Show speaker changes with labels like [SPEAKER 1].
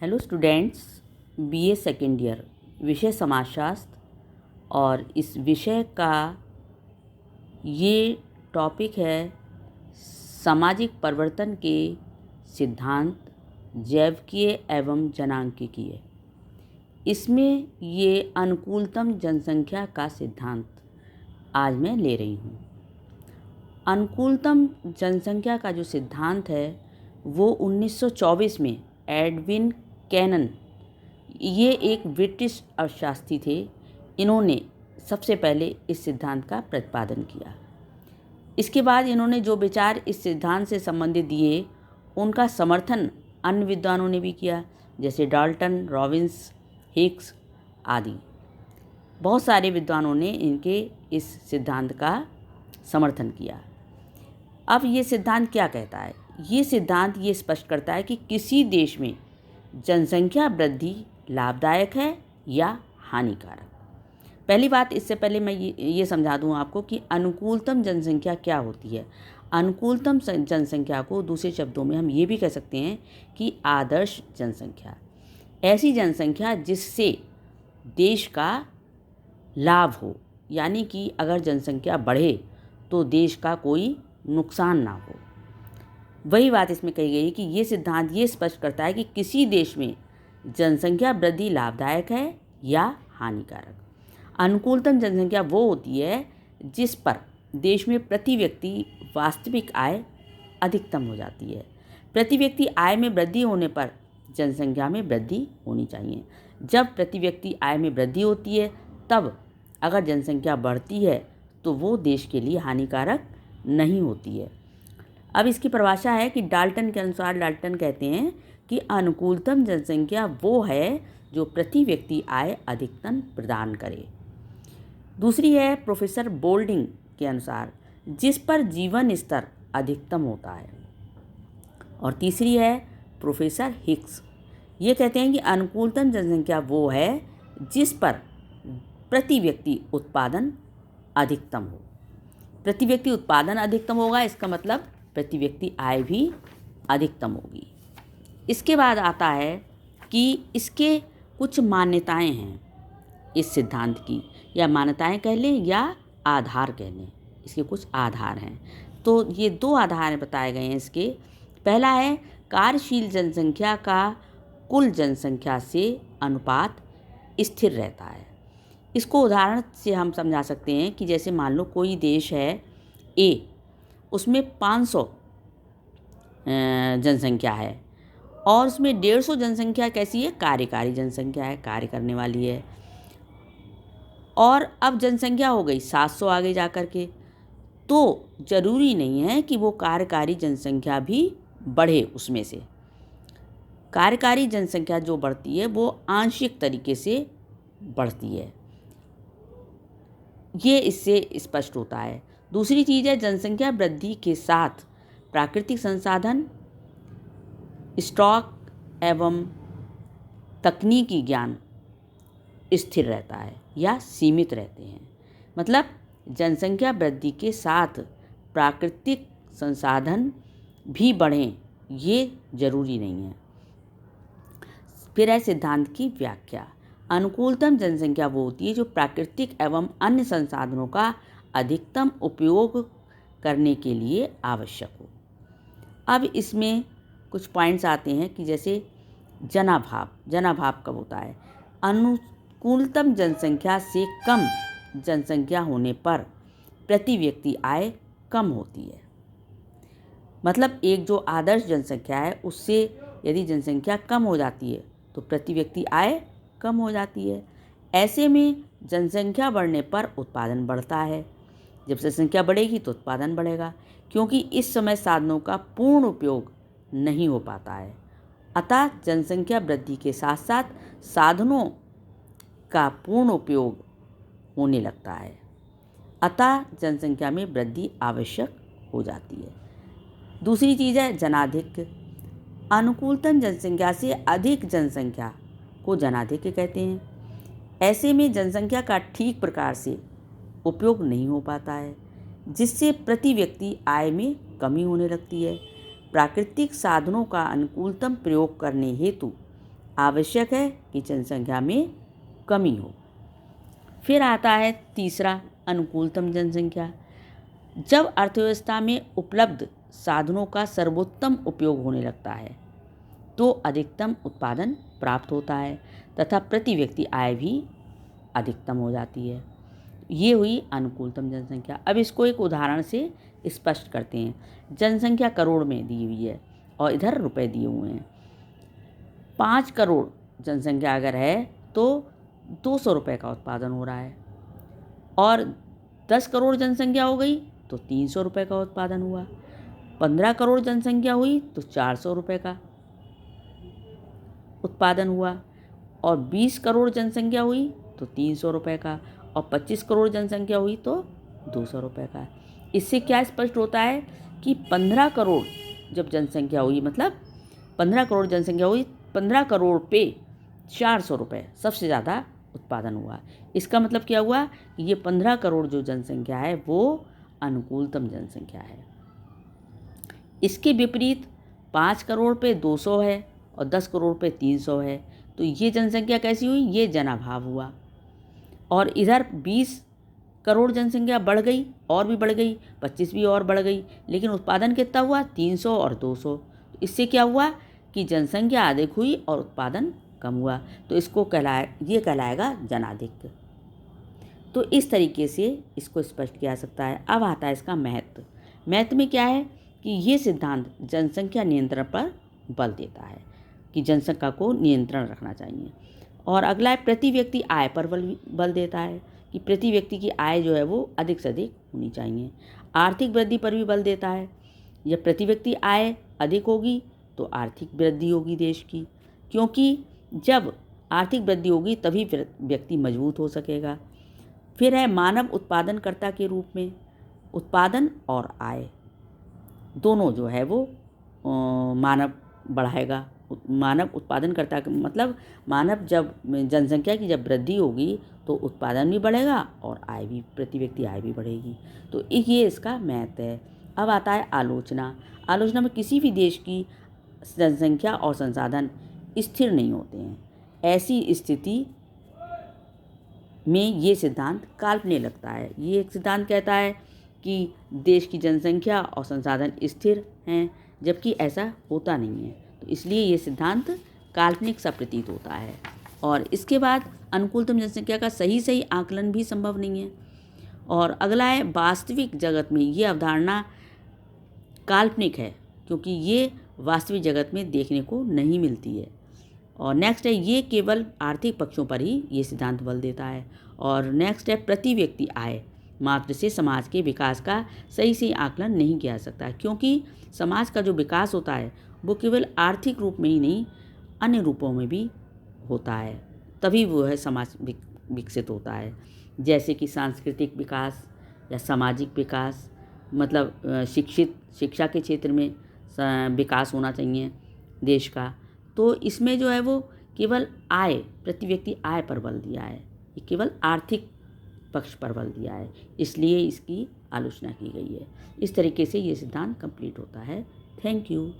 [SPEAKER 1] Hello students, BA second year, विषय समाजशास्त्र। और इस विषय का ये टॉपिक है सामाजिक परिवर्तन के सिद्धांत, जैविकीय एवं जनांकिकीय। इसमें ये अनुकूलतम जनसंख्या का सिद्धांत आज मैं ले रही हूँ। अनुकूलतम जनसंख्या का जो सिद्धांत है वो 1924 में एडविन कैनन, ये एक ब्रिटिश अर्थशास्त्री थे, इन्होंने सबसे पहले इस सिद्धांत का प्रतिपादन किया। इसके बाद इन्होंने जो विचार इस सिद्धांत से संबंधित दिए उनका समर्थन अन्य विद्वानों ने भी किया, जैसे डाल्टन, रॉबिन्स, हिग्स आदि। बहुत सारे विद्वानों ने इनके इस सिद्धांत का समर्थन किया। अब ये सिद्धांत क्या कहता है? ये सिद्धांत ये स्पष्ट करता है कि किसी देश में जनसंख्या वृद्धि लाभदायक है या हानिकारक। पहली बात, इससे पहले मैं ये समझा दूं आपको कि अनुकूलतम जनसंख्या क्या होती है। अनुकूलतम जनसंख्या को दूसरे शब्दों में हम ये भी कह सकते हैं कि आदर्श जनसंख्या। ऐसी जनसंख्या जिससे देश का लाभ हो, यानी कि अगर जनसंख्या बढ़े तो देश का कोई नुकसान ना हो। वही बात इसमें कही गई कि ये सिद्धांत ये स्पष्ट करता है कि किसी देश में जनसंख्या वृद्धि लाभदायक है या हानिकारक। अनुकूलतम जनसंख्या वो होती है जिस पर देश में प्रति व्यक्ति वास्तविक आय अधिकतम हो जाती है। प्रति व्यक्ति आय में वृद्धि होने पर जनसंख्या में वृद्धि होनी चाहिए। जब प्रति व्यक्ति आय में वृद्धि होती है तब अगर जनसंख्या बढ़ती है तो वो देश के लिए हानिकारक नहीं होती है। अब इसकी परिभाषा है कि डाल्टन के अनुसार, डाल्टन कहते हैं कि अनुकूलतम जनसंख्या वो है जो प्रति व्यक्ति आय अधिकतम प्रदान करे। दूसरी है प्रोफेसर बोल्डिंग के अनुसार, जिस पर जीवन स्तर अधिकतम होता है। और तीसरी है प्रोफेसर हिग्स, ये कहते हैं कि अनुकूलतम जनसंख्या वो है जिस पर प्रति व्यक्ति उत्पादन अधिकतम हो। प्रति व्यक्ति उत्पादन अधिकतम होगा, इसका मतलब प्रति व्यक्ति आय भी अधिकतम होगी। इसके बाद आता है कि इसके कुछ मान्यताएं हैं इस सिद्धांत की, या मान्यताएं कह लें या आधार कह लें। इसके कुछ आधार हैं, तो ये दो आधार बताए गए हैं इसके। पहला है कार्यशील जनसंख्या का कुल जनसंख्या से अनुपात स्थिर रहता है। इसको उदाहरण से हम समझा सकते हैं कि जैसे मान लो कोई देश है ए, उसमें 500 जनसंख्या है और उसमें 150 जनसंख्या कैसी है? कार्यकारी जनसंख्या है, कार्य करने वाली है। और अब जनसंख्या हो गई 700 आगे जा कर के, तो ज़रूरी नहीं है कि वो कार्यकारी जनसंख्या भी बढ़े। उसमें से कार्यकारी जनसंख्या जो बढ़ती है वो आंशिक तरीके से बढ़ती है, ये इससे स्पष्ट होता है। दूसरी चीज़ है जनसंख्या वृद्धि के साथ प्राकृतिक संसाधन, स्टॉक एवं तकनीकी ज्ञान स्थिर रहता है या सीमित रहते हैं। मतलब जनसंख्या वृद्धि के साथ प्राकृतिक संसाधन भी बढ़ें, ये जरूरी नहीं है। फिर है सिद्धांत की व्याख्या। अनुकूलतम जनसंख्या वो होती है जो प्राकृतिक एवं अन्य संसाधनों का अधिकतम उपयोग करने के लिए आवश्यक हो। अब इसमें कुछ पॉइंट्स आते हैं कि जैसे जनाभाव। जनाभाव कब होता है? अनुकूलतम जनसंख्या से कम जनसंख्या होने पर प्रति व्यक्ति आय कम होती है। मतलब एक जो आदर्श जनसंख्या है उससे यदि जनसंख्या कम हो जाती है तो प्रति व्यक्ति आय कम हो जाती है। ऐसे में जनसंख्या बढ़ने पर उत्पादन बढ़ता है। जब जनसंख्या बढ़ेगी तो उत्पादन बढ़ेगा, क्योंकि इस समय साधनों का पूर्ण उपयोग नहीं हो पाता है। अतः जनसंख्या वृद्धि के साथ साथ साधनों का पूर्ण उपयोग होने लगता है। अतः जनसंख्या में वृद्धि आवश्यक हो जाती है। दूसरी चीज़ है जनाधिक्य। अनुकूलतम जनसंख्या से अधिक जनसंख्या को जनाधिक्य कहते हैं। ऐसे में जनसंख्या का ठीक प्रकार से उपयोग नहीं हो पाता है, जिससे प्रति व्यक्ति आय में कमी होने लगती है। प्राकृतिक साधनों का अनुकूलतम प्रयोग करने हेतु आवश्यक है कि जनसंख्या में कमी हो। फिर आता है तीसरा, अनुकूलतम जनसंख्या। जब अर्थव्यवस्था में उपलब्ध साधनों का सर्वोत्तम उपयोग होने लगता है तो अधिकतम उत्पादन प्राप्त होता है तथा प्रति व्यक्ति आय भी अधिकतम हो जाती है। ये हुई अनुकूलतम जनसंख्या। अब इसको एक उदाहरण से स्पष्ट करते हैं। जनसंख्या करोड़ में दी हुई है और इधर रुपए दिए हुए हैं। 5 करोड़ जनसंख्या अगर है तो 200 रुपये का उत्पादन हो रहा है, और 10 करोड़ जनसंख्या हो गई तो 300 रुपये का उत्पादन हुआ। 15 करोड़ जनसंख्या हुई तो 400 रुपये का उत्पादन हुआ, और 20 करोड़ जनसंख्या हुई तो 300 रुपये का, और 25 करोड़ जनसंख्या हुई तो 200 रुपये का। इससे क्या स्पष्ट होता है कि 15 करोड़ जब जनसंख्या हुई, मतलब 15 करोड़ जनसंख्या हुई, 15 करोड़ पे 400 रुपये सबसे ज़्यादा उत्पादन हुआ। इसका मतलब क्या हुआ कि ये 15 करोड़ जो जनसंख्या है वो अनुकूलतम जनसंख्या है। इसके विपरीत 5 करोड़ पे 200 है और 10 करोड़ पे 300 है, तो ये जनसंख्या कैसी हुई? ये जनाभाव हुआ। और इधर 20 करोड़ जनसंख्या बढ़ गई और भी बढ़ गई, 25 भी और बढ़ गई, लेकिन उत्पादन कितना हुआ? 300 और 200। इससे क्या हुआ कि जनसंख्या अधिक हुई और उत्पादन कम हुआ, तो इसको ये कहलाएगा जनाधिक्य। तो इस तरीके से इसको स्पष्ट किया जा सकता है। अब आता है इसका महत्व। महत्व में क्या है कि ये सिद्धांत जनसंख्या नियंत्रण पर बल देता है कि जनसंख्या को नियंत्रण रखना चाहिए। और अगला है प्रति व्यक्ति आय पर बल देता है कि प्रति व्यक्ति की आय जो है वो अधिक से अधिक होनी चाहिए। आर्थिक वृद्धि पर भी बल देता है। जब प्रति व्यक्ति आय अधिक होगी तो आर्थिक वृद्धि होगी देश की, क्योंकि जब आर्थिक वृद्धि होगी तभी व्यक्ति मजबूत हो सकेगा। फिर है मानव उत्पादनकर्ता के रूप में। उत्पादन और आय दोनों जो है वो मानव बढ़ाएगा। मानव उत्पादनकर्ता का मतलब मानव जब जनसंख्या की जब वृद्धि होगी तो उत्पादन भी बढ़ेगा और आय भी, प्रति व्यक्ति आय भी बढ़ेगी। तो ये इसका महत्व है। अब आता है आलोचना। आलोचना में किसी भी देश की जनसंख्या और संसाधन स्थिर नहीं होते हैं। ऐसी स्थिति में ये सिद्धांत काल्पनिक लगता है। ये एक सिद्धांत कहता है कि देश की जनसंख्या और संसाधन स्थिर हैं, जबकि ऐसा होता नहीं है। तो इसलिए ये सिद्धांत काल्पनिक सा प्रतीत होता है। और इसके बाद अनुकूलतम जनसंख्या का सही आकलन भी संभव नहीं है। और अगला है वास्तविक जगत में ये अवधारणा काल्पनिक है, क्योंकि ये वास्तविक जगत में देखने को नहीं मिलती है। और नेक्स्ट है ये केवल आर्थिक पक्षों पर ही ये सिद्धांत बल देता है। और नेक्स्ट है प्रति व्यक्ति आय मात्र से समाज के विकास का सही आकलन नहीं किया जा सकता, क्योंकि समाज का जो विकास होता है वो केवल आर्थिक रूप में ही नहीं, अन्य रूपों में भी होता है, तभी वो है समाज विकसित होता है। जैसे कि सांस्कृतिक विकास या सामाजिक विकास, मतलब शिक्षा के क्षेत्र में विकास होना चाहिए देश का। तो इसमें जो है वो केवल आय, प्रति व्यक्ति आय पर बल दिया है, ये केवल आर्थिक पक्ष पर बल दिया है, इसलिए इसकी आलोचना की गई है। इस तरीके से ये सिद्धांत कंप्लीट होता है। Thank you.